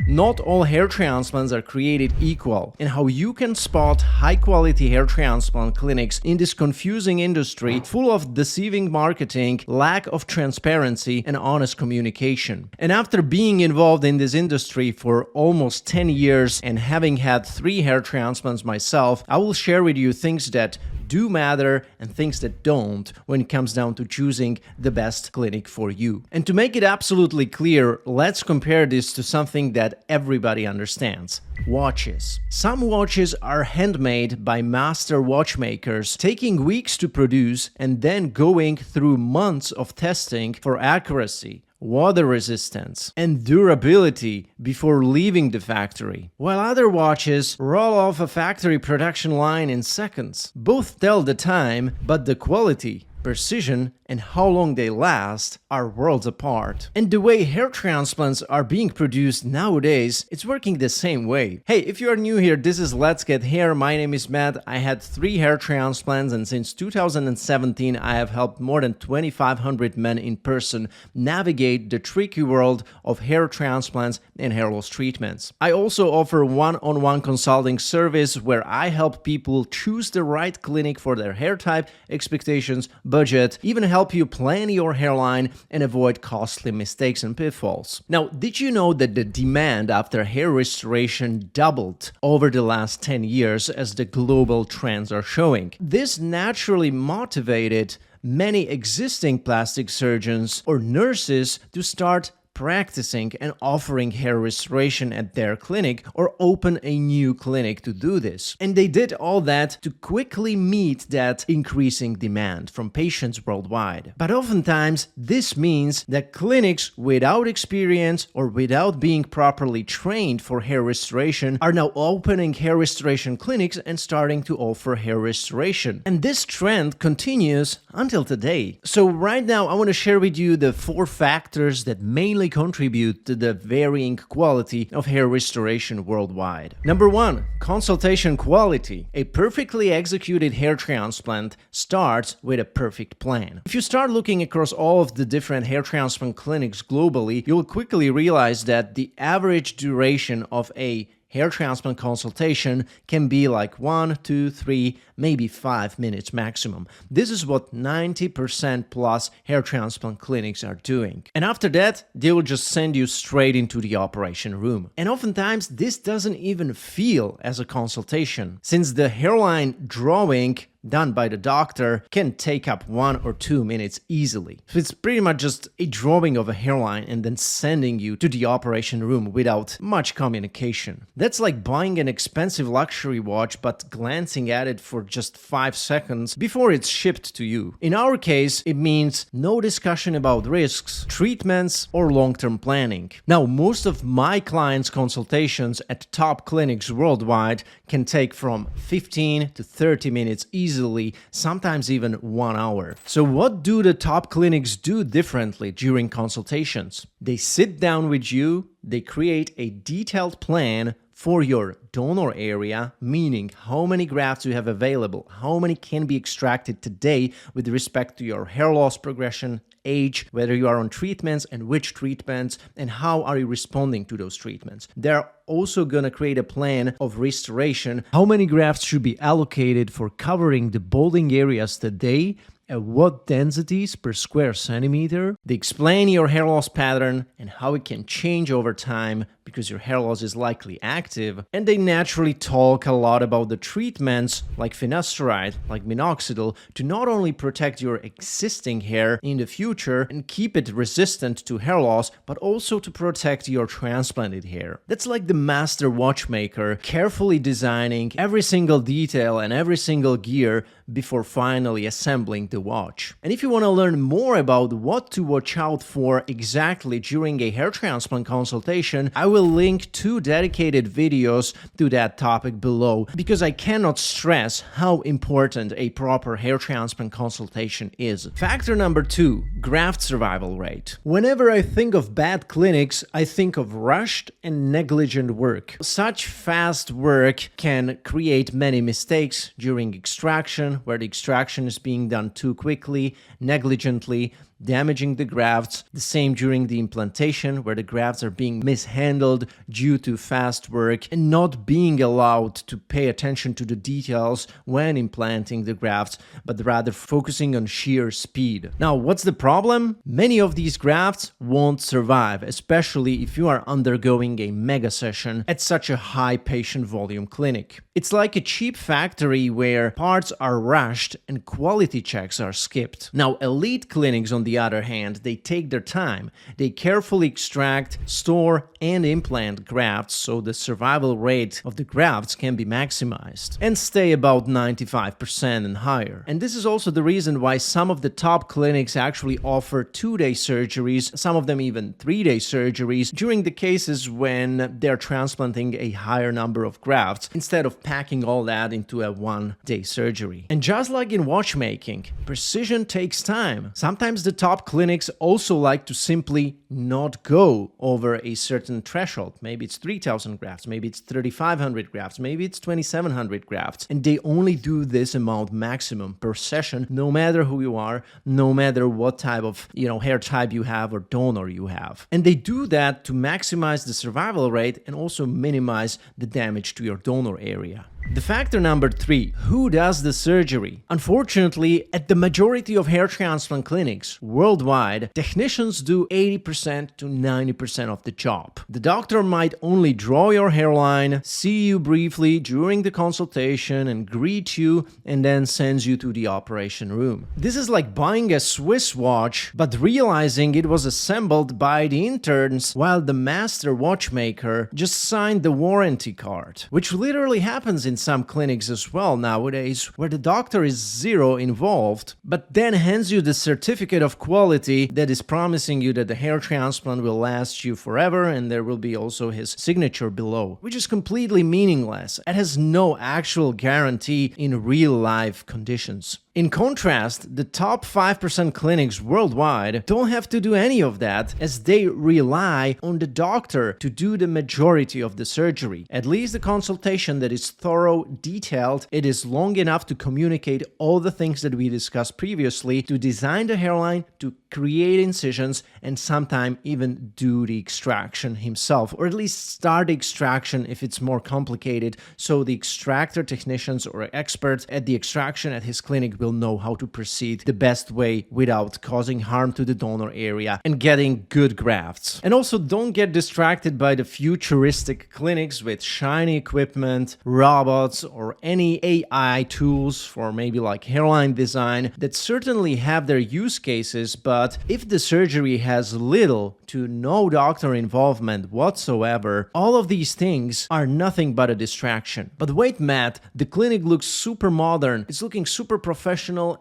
Not all hair transplants are created equal, and how you can spot high-quality hair transplant clinics in this confusing industry full of deceiving marketing, lack of transparency, and honest communication. And after being involved in this industry for almost 10 years and having had 3 hair transplants myself, I will share with you things that do matter and things that don't when it comes down to choosing the best clinic for you. And to make it absolutely clear, let's compare this to something that everybody understands. Watches. Some watches are handmade by master watchmakers, taking weeks to produce and then going through months of testing for accuracy, water resistance, and durability before leaving the factory, while other watches roll off a factory production line in seconds. Both tell the time, but the quality, precision, and how long they last are worlds apart. And the way hair transplants are being produced nowadays, it's working the same way. Hey, if you are new here, this is Let's Get Hair. My name is Matt. I had 3 hair transplants, and since 2017 I have helped more than 2,500 men in person navigate the tricky world of hair transplants and hair loss treatments. I also offer one-on-one consulting service where I help people choose the right clinic for their hair type, expectations, budget, even help you plan your hairline and avoid costly mistakes and pitfalls. Now, did you know that the demand after hair restoration doubled over the last 10 years as the global trends are showing? This naturally motivated many existing plastic surgeons or nurses to start practicing and offering hair restoration at their clinic or open a new clinic to do this. And they did all that to quickly meet that increasing demand from patients worldwide. But oftentimes, this means that clinics without experience or without being properly trained for hair restoration are now opening hair restoration clinics and starting to offer hair restoration. And this trend continues until today. So right now, I want to share with you the 4 factors that mainly contribute to the varying quality of hair restoration worldwide. Number 1, consultation quality. A perfectly executed hair transplant starts with a perfect plan. If you start looking across all of the different hair transplant clinics globally, you'll quickly realize that the average duration of a hair transplant consultation can be like 1, 2, 3, maybe 5 minutes maximum. This is what 90% plus hair transplant clinics are doing. And after that, they will just send you straight into the operation room. And oftentimes, this doesn't even feel as a consultation, since the hairline drawing done by the doctor can take up 1 or 2 minutes easily. So it's pretty much just a drawing of a hairline and then sending you to the operation room without much communication. That's like buying an expensive luxury watch but glancing at it for just 5 seconds before it's shipped to you. In our case, it means no discussion about risks, treatments, or long-term planning. Now, most of my clients' consultations at top clinics worldwide can take from 15 to 30 minutes easily, sometimes even 1 hour. So what do the top clinics do differently during consultations? They sit down with you, they create a detailed plan for your donor area, meaning how many grafts you have available, how many can be extracted today with respect to your hair loss progression, age, whether you are on treatments and which treatments, and how are you responding to those treatments. They're also going to create a plan of restoration, how many grafts should be allocated for covering the balding areas today, at what densities per square centimeter. They explain your hair loss pattern and how it can change over time because your hair loss is likely active, and they naturally talk a lot about the treatments like finasteride, like minoxidil, to not only protect your existing hair in the future and keep it resistant to hair loss, but also to protect your transplanted hair. That's like the master watchmaker carefully designing every single detail and every single gear before finally assembling the watch. And if you want to learn more about what to watch out for exactly during a hair transplant consultation, I will link 2 dedicated videos to that topic below, because I cannot stress how important a proper hair transplant consultation is. Factor number 2, graft survival rate. Whenever I think of bad clinics, I think of rushed and negligent work. Such fast work can create many mistakes during extraction, where the extraction is being done too quickly, negligently. damaging the grafts. The same during the implantation, where the grafts are being mishandled due to fast work and not being allowed to pay attention to the details when implanting the grafts, but rather focusing on sheer speed. Now, what's the problem? Many of these grafts won't survive, especially if you are undergoing a mega session at such a high patient volume clinic. It's like a cheap factory where parts are rushed and quality checks are skipped. Now, elite clinics, on the other hand, they take their time. They carefully extract, store, and implant grafts so the survival rate of the grafts can be maximized and stay about 95% and higher. And this is also the reason why some of the top clinics actually offer 2-day surgeries, some of them even 3-day surgeries, during the cases when they're transplanting a higher number of grafts, instead of packing all that into a 1-day surgery. And just like in watchmaking, precision takes time. Sometimes the top clinics also like to simply not go over a certain threshold. Maybe it's 3,000 grafts, maybe it's 3,500 grafts, maybe it's 2,700 grafts, and they only do this amount maximum per session, no matter who you are, no matter what type of hair type you have or donor you have. And they do that to maximize the survival rate and also minimize the damage to your donor area. The factor number 3, who does the surgery? Unfortunately, at the majority of hair transplant clinics worldwide, technicians do 80% to 90% of the job. The doctor might only draw your hairline, see you briefly during the consultation and greet you, and then sends you to the operation room. This is like buying a Swiss watch, but realizing it was assembled by the interns while the master watchmaker just signed the warranty card, which literally happens in some clinics as well nowadays, where the doctor is zero involved, but then hands you the certificate of quality that is promising you that the hair transplant will last you forever, and there will be also his signature below, which is completely meaningless. It has no actual guarantee in real life conditions. In contrast, the top 5% clinics worldwide don't have to do any of that, as they rely on the doctor to do the majority of the surgery. At least the consultation that is thorough, detailed, it is long enough to communicate all the things that we discussed previously, to design the hairline, to create incisions, and sometimes even do the extraction himself, or at least start the extraction if it's more complicated, so the extractor technicians or experts at the extraction at his clinic will know how to proceed the best way without causing harm to the donor area and getting good grafts. And also, don't get distracted by the futuristic clinics with shiny equipment, robots, or any AI tools for maybe like hairline design that certainly have their use cases, but if the surgery has little to no doctor involvement whatsoever, all of these things are nothing but a distraction. But wait, Matt, the clinic looks super modern, it's looking super professional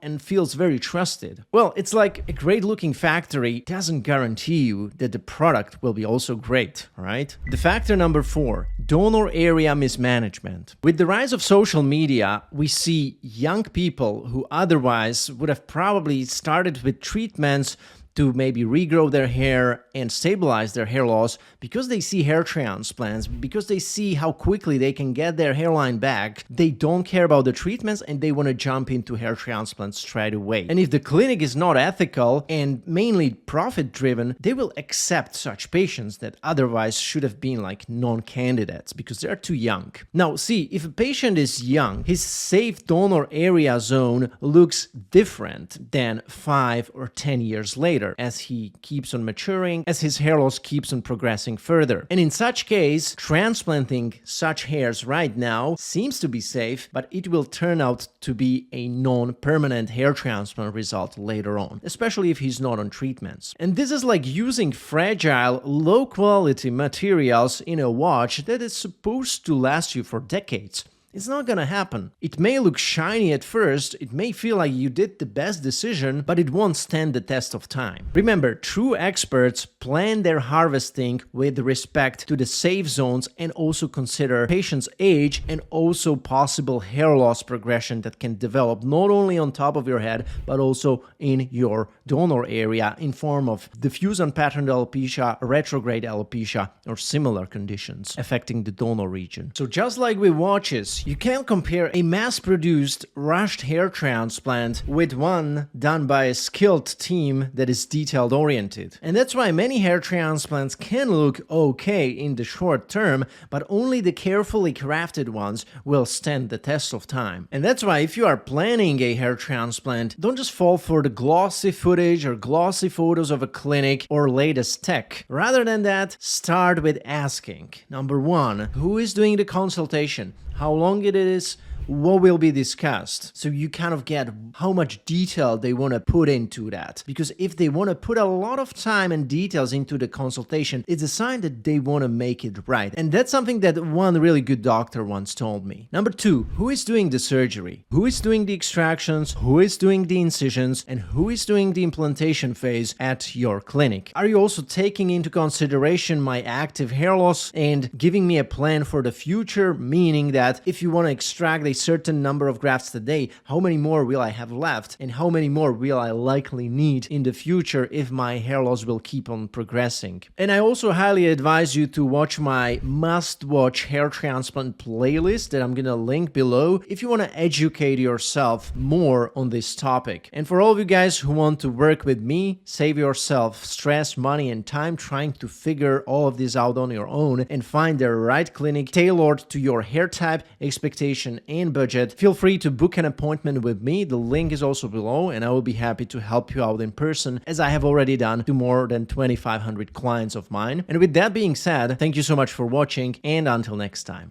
and feels very trusted. Well, it's like a great looking factory doesn't guarantee you that the product will be also great, right? The factor number 4, donor area mismanagement. With the rise of social media, we see young people who otherwise would have probably started with treatments to maybe regrow their hair and stabilize their hair loss because they see hair transplants, because they see how quickly they can get their hairline back. They don't care about the treatments and they want to jump into hair transplants straight away. And if the clinic is not ethical and mainly profit driven, they will accept such patients that otherwise should have been like non-candidates because they're too young. Now, see, if a patient is young, his safe donor area zone looks different than 5 or 10 years later, as he keeps on maturing, as his hair loss keeps on progressing further. And in such case, transplanting such hairs right now seems to be safe, but it will turn out to be a non-permanent hair transplant result later on, especially if he's not on treatments. And this is like using fragile, low-quality materials in a watch that is supposed to last you for decades. It's not gonna happen. It may look shiny at first, it may feel like you did the best decision, but it won't stand the test of time. Remember, true experts plan their harvesting with respect to the safe zones and also consider patient's age and also possible hair loss progression that can develop not only on top of your head, but also in your donor area in form of diffuse unpatterned alopecia, retrograde alopecia, or similar conditions affecting the donor region. So just like with watches, difference. You can't compare a mass-produced, rushed hair transplant with one done by a skilled team that is detailed-oriented. And that's why many hair transplants can look okay in the short term, but only the carefully crafted ones will stand the test of time. And that's why if you are planning a hair transplant, don't just fall for the glossy footage or glossy photos of a clinic or latest tech. Rather than that, start with asking. Number one, who is doing the consultation? How long it is? What will be discussed? So you kind of get how much detail they want to put into that. Because if they want to put a lot of time and details into the consultation, it's a sign that they want to make it right. And that's something that one really good doctor once told me. Number two, who is doing the surgery? Who is doing the extractions? Who is doing the incisions? And who is doing the implantation phase at your clinic? Are you also taking into consideration my active hair loss and giving me a plan for the future? Meaning that if you want to extract a certain number of grafts today, how many more will I have left and how many more will I likely need in the future if my hair loss will keep on progressing. And I also highly advise you to watch my must-watch hair transplant playlist that I'm gonna link below if you want to educate yourself more on this topic. And for all of you guys who want to work with me, save yourself stress, money and time trying to figure all of this out on your own and find the right clinic tailored to your hair type, expectation and budget, feel free to book an appointment with me. The link is also below and I will be happy to help you out in person, as I have already done to more than 2,500 clients of mine. And with that being said, thank you so much for watching and until next time.